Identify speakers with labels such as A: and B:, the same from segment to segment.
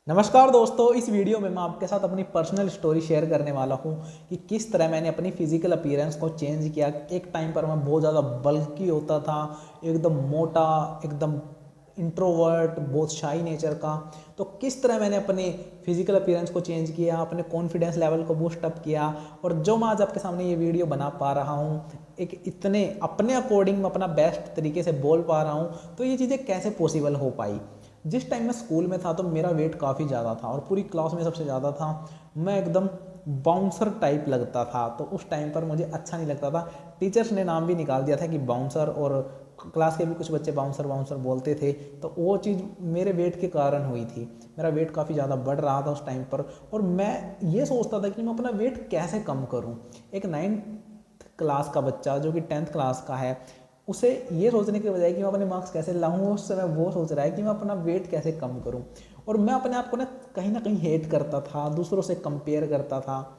A: नमस्कार दोस्तों, इस वीडियो में मैं आपके साथ अपनी पर्सनल स्टोरी शेयर करने वाला हूँ कि किस तरह मैंने अपनी फिजिकल अपीयरेंस को चेंज किया। एक टाइम पर मैं बहुत ज़्यादा बल्की होता था, एकदम मोटा, एकदम इंट्रोवर्ट, बहुत शाई नेचर का। तो किस तरह मैंने अपने फिजिकल अपीयरेंस को चेंज किया, अपने कॉन्फिडेंस लेवल को बूस्ट अप किया, और जो मैं आज आपके सामने ये वीडियो बना पा रहा हूँ, एक इतने अपने अकॉर्डिंग मैं अपना बेस्ट तरीके से बोल पा रहा हूँ, तो ये चीज़ें कैसे पॉसिबल हो पाई। जिस टाइम मैं स्कूल में था तो मेरा वेट काफ़ी ज़्यादा था और पूरी क्लास में सबसे ज़्यादा था। मैं एकदम बाउंसर टाइप लगता था, तो उस टाइम पर मुझे अच्छा नहीं लगता था। टीचर्स ने नाम भी निकाल दिया था कि बाउंसर, और क्लास के भी कुछ बच्चे बाउंसर बाउंसर बोलते थे। तो वो चीज़ मेरे वेट के कारण हुई थी। मेरा वेट काफ़ी ज़्यादा बढ़ रहा था उस टाइम पर, और मैं ये सोचता था कि मैं अपना वेट कैसे कम करूँ। एक 9th क्लास का बच्चा जो कि 10th क्लास का है, उसे ये सोचने के बजाय कि मैं अपने मार्क्स कैसे लाऊं, उस समय वो सोच रहा है कि मैं अपना वेट कैसे कम करूं। और मैं अपने आप को ना कहीं हेट करता था, दूसरों से कंपेयर करता था।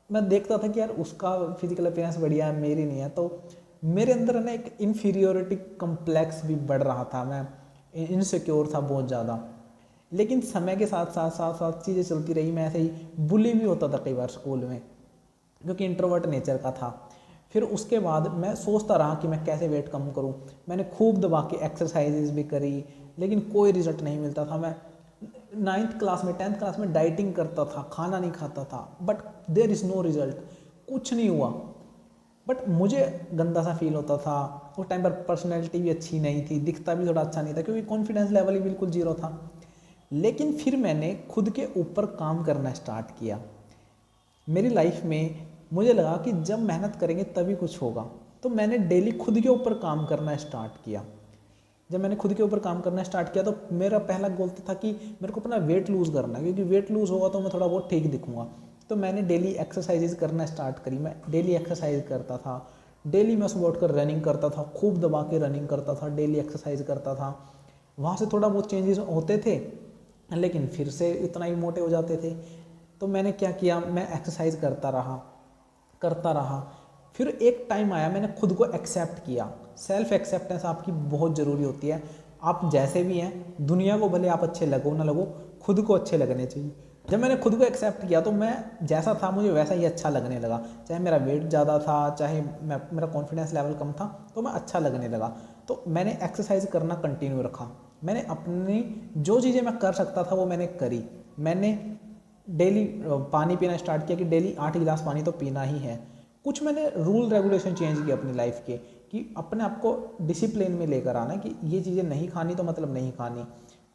A: मैं देखता था कि यार उसका फिजिकल अपीयरेंस बढ़िया है, मेरी नहीं है। तो मेरे अंदर ना एक इन्फीरियोरिटी कम्प्लेक्स भी बढ़ रहा था, मैं इनसिक्योर था बहुत ज़्यादा। लेकिन समय के साथ साथ साथ साथ चीज़ें चलती रही। मैं ऐसे ही बुली भी होता था कई बार स्कूल में, क्योंकि इंट्रोवर्ट नेचर का था। फिर उसके बाद मैं सोचता रहा कि मैं कैसे वेट कम करूं। मैंने खूब दबा के एक्सरसाइजेज भी करी, लेकिन कोई रिजल्ट नहीं मिलता था। मैं 9th क्लास में 10th क्लास में डाइटिंग करता था, खाना नहीं खाता था, but there is no result, कुछ नहीं हुआ। बट मुझे गंदा सा फील होता था। उस टाइम पर पर्सनैलिटी भी अच्छी नहीं थी, दिखता भी थोड़ा अच्छा नहीं था, क्योंकि कॉन्फिडेंस लेवल ही बिल्कुल जीरो था। लेकिन फिर मैंने खुद के ऊपर काम करना स्टार्ट किया। मेरी लाइफ में मुझे लगा कि जब मेहनत करेंगे तभी कुछ होगा। तो मैंने डेली खुद के ऊपर काम करना स्टार्ट किया। जब मैंने खुद के ऊपर काम करना स्टार्ट किया तो मेरा पहला गोल था कि मेरे को अपना वेट लूज़ करना है, क्योंकि वेट लूज़ होगा तो मैं थोड़ा बहुत ठीक दिखूंगा। तो मैंने डेली एक्सरसाइजेज करना स्टार्ट करी। मैं डेली एक्सरसाइज करता था। डेली मैं सुबह उठकर रनिंग करता था, खूब दबा के रनिंग करता था, डेली एक्सरसाइज करता था। वहाँ से थोड़ा बहुत चेंजेस होते थे, लेकिन फिर से इतना ही मोटे हो जाते थे। तो मैंने क्या किया, मैं एक्सरसाइज करता रहा। फिर एक टाइम आया, मैंने खुद को एक्सेप्ट किया। सेल्फ एक्सेप्टेंस आपकी बहुत ज़रूरी होती है। आप जैसे भी हैं, दुनिया को भले आप अच्छे लगो ना लगो, खुद को अच्छे लगने चाहिए। जब मैंने खुद को एक्सेप्ट किया तो मैं जैसा था मुझे वैसा ही अच्छा लगने लगा। चाहे मेरा वेट ज़्यादा था, चाहे मेरा कॉन्फिडेंस लेवल कम था, तो मैं अच्छा लगने लगा। तो मैंने एक्सरसाइज करना कंटिन्यू रखा। मैंने अपनी जो चीज़ें मैं कर सकता था वो मैंने करी। मैंने डेली पानी पीना स्टार्ट किया कि डेली 8 गिलास पानी तो पीना ही है। कुछ मैंने रूल रेगुलेशन चेंज किए अपनी लाइफ के, कि अपने आप को डिसिप्लिन में लेकर आना कि ये चीज़ें नहीं खानी तो मतलब नहीं खानी।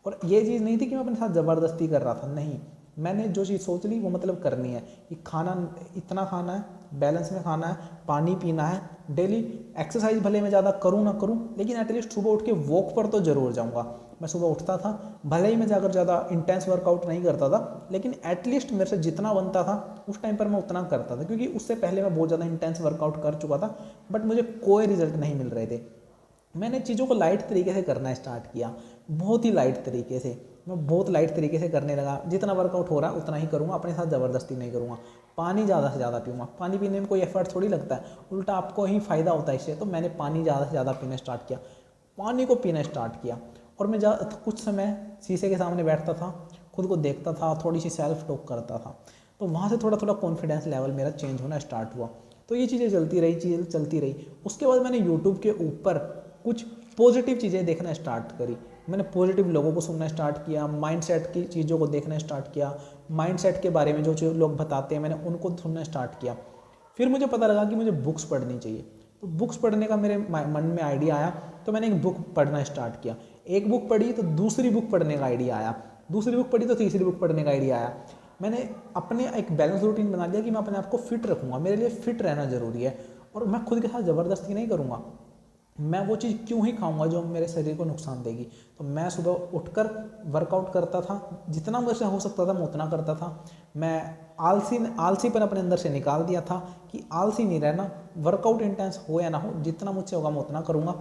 A: और ये चीज़ नहीं थी कि मैं अपने साथ ज़बरदस्ती कर रहा था, नहीं। मैंने जो चीज़ सोच ली वो मतलब करनी है, कि खाना इतना खाना है, बैलेंस में खाना है, पानी पीना है, डेली एक्सरसाइज भले मैं ज़्यादा करूँ ना करूँ, लेकिन एटलीस्ट सुबह उठ के वॉक पर तो ज़रूर जाऊँगा। मैं सुबह उठता था, भले ही मैं जाकर ज़्यादा इंटेंस वर्कआउट नहीं करता था, लेकिन एटलीस्ट मेरे से जितना बनता था उस टाइम पर मैं उतना करता था, क्योंकि उससे पहले मैं बहुत ज़्यादा इंटेंस वर्कआउट कर चुका था, बट मुझे कोई रिजल्ट नहीं मिल रहे थे। मैंने चीज़ों को लाइट तरीके से करना स्टार्ट किया, बहुत ही लाइट तरीके से। मैं बहुत लाइट तरीके से करने लगा, जितना वर्कआउट हो रहा है उतना ही करूँगा, अपने साथ ज़बरदस्ती नहीं करूँगा। पानी ज़्यादा से ज़्यादा पीऊँगा। पानी पीने में कोई एफर्ट थोड़ी लगता है, उल्टा आपको ही फ़ायदा होता है इससे। तो मैंने पानी ज़्यादा से ज़्यादा पीना स्टार्ट किया, पानी को पीना स्टार्ट किया। और मैं कुछ समय शीशे के सामने बैठता था, खुद को देखता था, थोड़ी सी सेल्फ टॉक करता था। तो वहाँ से थोड़ा थोड़ा कॉन्फिडेंस लेवल मेरा चेंज होना स्टार्ट हुआ। तो ये चीज़ें चलती रही। उसके बाद मैंने यूट्यूब के ऊपर कुछ पॉजिटिव चीज़ें देखना स्टार्ट करी। मैंने पॉजिटिव लोगों को सुनना स्टार्ट किया, माइंडसेट की चीज़ों को देखना स्टार्ट किया। माइंडसेट के बारे में जो लोग बताते हैं मैंने उनको सुनना स्टार्ट किया। फिर मुझे पता लगा कि मुझे बुक्स पढ़नी चाहिए। तो बुक्स पढ़ने का मेरे मन में आइडिया आया, तो मैंने एक बुक पढ़ना स्टार्ट किया। एक बुक पढ़ी तो दूसरी बुक पढ़ने का आइडिया आया, दूसरी बुक पढ़ी तो तीसरी बुक पढ़ने का आइडिया आया। मैंने अपने एक बैलेंस रूटीन बना लिया कि मैं अपने आप को फिट रखूँगा, मेरे लिए फिट रहना ज़रूरी है। और मैं खुद के साथ ज़बरदस्ती नहीं करूँगा। मैं वो चीज़ क्यों ही खाऊंगा जो मेरे शरीर को नुकसान देगी। तो मैं सुबह उठकर वर्कआउट करता था, जितना मुझे से हो सकता था मैं उतना करता था। मैं आलसीपन अपने अंदर से निकाल दिया था कि आलसी नहीं रहना। वर्कआउट इंटेंस हो या ना हो, जितना मुझसे होगा मैं उतना करूँगा।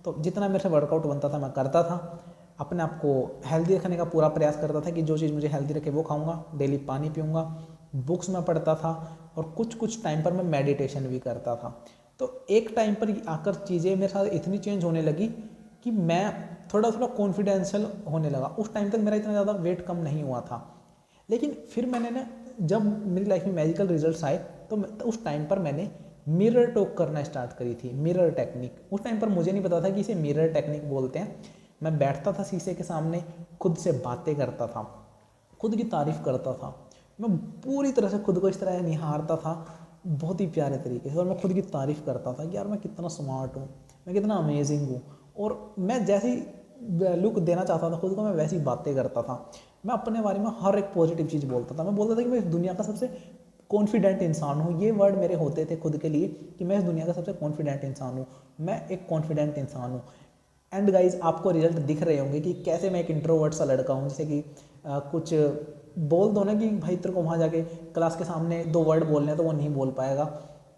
A: तो जितना मेरे से वर्कआउट बनता था मैं करता था। अपने आप को हेल्दी रखने का पूरा प्रयास करता था कि जो चीज़ मुझे हेल्दी रखे वो खाऊंगा। डेली पानी पीऊँगा, बुक्स में पढ़ता था, और कुछ कुछ टाइम पर मैं मेडिटेशन भी करता था। तो एक टाइम पर आकर चीज़ें मेरे साथ इतनी चेंज होने लगी कि मैं थोड़ा थोड़ा कॉन्फिडेंशियल होने लगा। उस टाइम तक मेरा इतना ज़्यादा वेट कम नहीं हुआ था, लेकिन फिर मैंने ना, जब मेरी लाइफ में मैजिकल रिजल्ट्स आए तो उस टाइम पर मैंने मिरर टॉक करना स्टार्ट करी थी, मिरर टेक्निक। उस टाइम पर मुझे नहीं पता था कि इसे मिरर टेक्निक बोलते हैं। मैं बैठता था शीशे के सामने, खुद से बातें करता था, खुद की तारीफ़ करता था। मैं पूरी तरह से खुद को इस तरह निहारता था, बहुत ही प्यारे तरीके से, और मैं खुद की तारीफ़ करता था कि यार मैं कितना स्मार्ट हूँ, मैं कितना अमेजिंग हूँ। और मैं जैसी लुक देना चाहता था खुद को, मैं वैसी बातें करता था। मैं अपने बारे में हर एक पॉजिटिव चीज़ बोलता था। मैं बोलता था कि मैं इस दुनिया का सबसे कॉन्फिडेंट इंसान हूँ। ये वर्ड मेरे होते थे खुद के लिए कि मैं इस दुनिया का सबसे कॉन्फिडेंट इंसान हूँ, मैं एक कॉन्फिडेंट इंसान हूँ। एंड गाइज, आपको रिजल्ट दिख रहे होंगे कि कैसे मैं एक इंट्रोवर्ट सा लड़का हूँ। जैसे कि कुछ बोल दो ना कि भाई तेरे को वहाँ जाके क्लास के सामने 2 वर्ड बोलने हैं तो वो नहीं बोल पाएगा,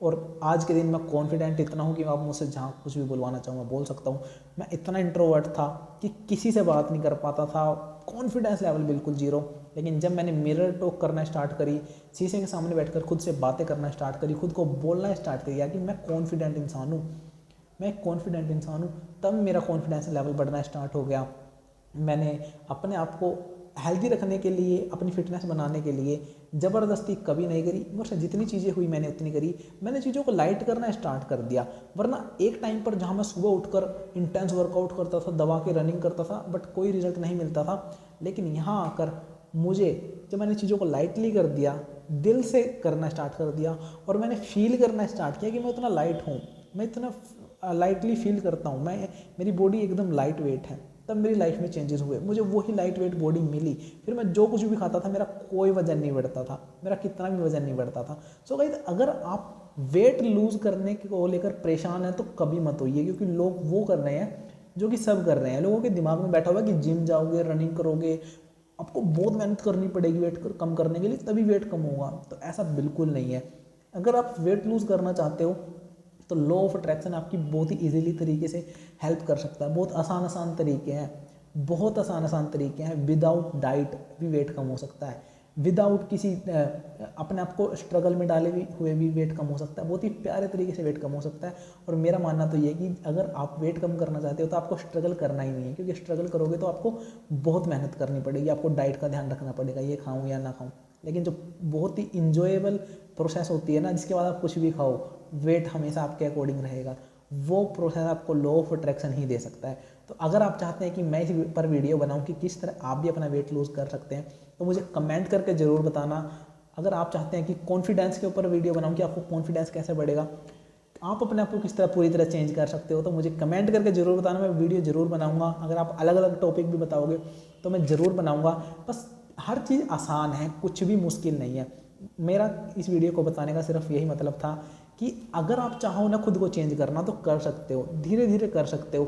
A: और आज के दिन मैं कॉन्फिडेंट इतना हूँ कि आप मुझसे जहाँ कुछ भी बुलवाना चाहूँ मैं बोल सकता हूँ। मैं इतना इंट्रोवर्ट था कि किसी से बात नहीं कर पाता था, कॉन्फिडेंस लेवल बिल्कुल जीरो। लेकिन जब मैंने मिरर टॉक करना स्टार्ट करी, शीशे के सामने बैठकर खुद से बातें करना स्टार्ट करी, खुद को बोलना स्टार्ट किया कि मैं कॉन्फिडेंट इंसान हूँ, मैं एक कॉन्फिडेंट इंसान हूँ, तब मेरा कॉन्फिडेंस लेवल बढ़ना स्टार्ट हो गया। मैंने अपने आप को हेल्दी रखने के लिए, अपनी फिटनेस बनाने के लिए ज़बरदस्ती कभी नहीं करी, बस जितनी चीज़ें हुई मैंने उतनी करी। मैंने चीज़ों को लाइट करना स्टार्ट कर दिया। वरना एक टाइम पर जहाँ मैं सुबह उठकर इंटेंस वर्कआउट करता था, दबा के रनिंग करता था, बट कोई रिजल्ट नहीं मिलता था। लेकिन यहाँ आकर मुझे, जब मैंने चीज़ों को लाइटली कर दिया, दिल से करना स्टार्ट कर दिया, और मैंने फील करना स्टार्ट किया कि मैं उतना लाइट हूँ, मैं इतना लाइटली फील करता हूँ, मैं, मेरी बॉडी एकदम लाइट वेट है, तब मेरी लाइफ में चेंजेस हुए। मुझे वही लाइट वेट बॉडी मिली। फिर मैं जो कुछ भी खाता था, मेरा कोई वजन नहीं बढ़ता था, मेरा कितना भी वजन नहीं बढ़ता था। सो गाइस, अगर आप वेट लूज करने को लेकर परेशान हैं तो कभी मत होइए, क्योंकि लोग वो कर रहे हैं जो कि सब कर रहे हैं। लोगों के दिमाग में बैठा हुआ है कि जिम जाओगे, रनिंग करोगे, आपको बहुत मेहनत करनी पड़ेगी वेट कम करने के लिए, तभी वेट कम होगा। तो ऐसा बिल्कुल नहीं है। अगर आप वेट लूज करना चाहते हो तो लॉ ऑफ अट्रैक्शन आपकी बहुत ही इजीली तरीके से हेल्प कर सकता है। बहुत आसान तरीके हैं, बहुत आसान तरीके हैं। विदाउट डाइट भी वेट कम हो सकता है, विदाउट किसी अपने आप को स्ट्रगल में डाले हुए भी वेट कम हो सकता है। बहुत ही प्यारे तरीके से वेट कम हो सकता है। और मेरा मानना तो ये है कि अगर आप वेट कम करना चाहते हो तो आपको स्ट्रगल करना ही नहीं है, क्योंकि स्ट्रगल करोगे तो आपको बहुत मेहनत करनी पड़ेगी, आपको डाइट का ध्यान रखना पड़ेगा, ये खाऊं या ना खाऊं। लेकिन जो बहुत ही इंजॉयबल प्रोसेस होती है ना, जिसके बाद आप कुछ भी खाओ, वेट हमेशा आपके अकॉर्डिंग रहेगा, वो प्रोसेस आपको लॉ ऑफ अट्रैक्शन ही दे सकता है। तो अगर आप चाहते हैं कि मैं इस पर वीडियो बनाऊं कि किस तरह आप भी अपना वेट लूज कर सकते हैं, तो मुझे कमेंट करके ज़रूर बताना। अगर आप चाहते हैं कि कॉन्फिडेंस के ऊपर वीडियो बनाऊं कि आपको कॉन्फिडेंस कैसे बढ़ेगा, आप अपने आप को किस तरह पूरी तरह चेंज कर सकते हो, तो मुझे कमेंट करके ज़रूर बताना। मैं वीडियो ज़रूर बनाऊंगा। अगर आप अलग अलग टॉपिक भी बताओगे तो मैं ज़रूर बनाऊंगा। बस हर चीज़ आसान है, कुछ भी मुश्किल नहीं है। मेरा इस वीडियो को बताने का सिर्फ यही मतलब था कि अगर आप चाहो ना खुद को चेंज करना तो कर सकते हो, धीरे धीरे कर सकते हो।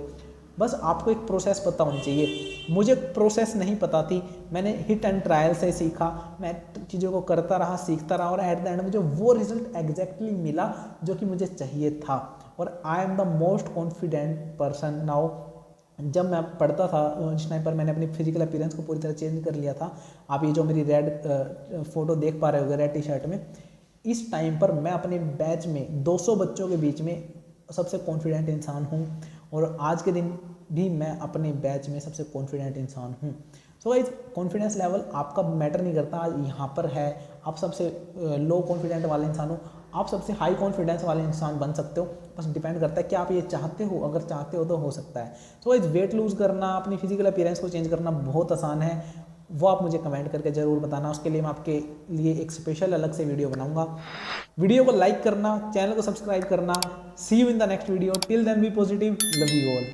A: बस आपको एक प्रोसेस पता होनी चाहिए। मुझे प्रोसेस नहीं पता थी, मैंने हिट एंड ट्रायल से सीखा, मैं चीज़ों को करता रहा, सीखता रहा, और एट द एंड मुझे वो रिजल्ट एग्जैक्टली मिला जो कि मुझे चाहिए था। और I am the most confident person now. जब मैं पढ़ता था उस टाइम पर मैंने अपनी फिजिकल अपीयरेंस को पूरी तरह चेंज कर लिया था। आप ये जो मेरी रेड फोटो देख पा रहे होगे रेड टी शर्ट में, इस टाइम पर मैं अपने बैच में 200 बच्चों के बीच में सबसे कॉन्फिडेंट इंसान हूँ, और आज के दिन भी मैं अपने बैच में सबसे कॉन्फिडेंट इंसान हूँ। सो गाइस, कॉन्फिडेंस लेवल आपका मैटर नहीं करता यहाँ पर है। आप सबसे लो कॉन्फिडेंट वाले इंसान हो, आप सबसे हाई कॉन्फिडेंस वाले इंसान बन सकते हो। बस डिपेंड करता है कि आप ये चाहते हो। अगर चाहते हो तो हो सकता है। सो गाइस, वेट लूज करना, अपनी फिजिकल अपीयरेंस को चेंज करना बहुत आसान है। वो आप मुझे कमेंट करके ज़रूर बताना। उसके लिए मैं आपके लिए एक स्पेशल अलग से वीडियो बनाऊंगा। वीडियो को लाइक करना, चैनल को सब्सक्राइब करना। See you in the next video. Till then be positive, love you all.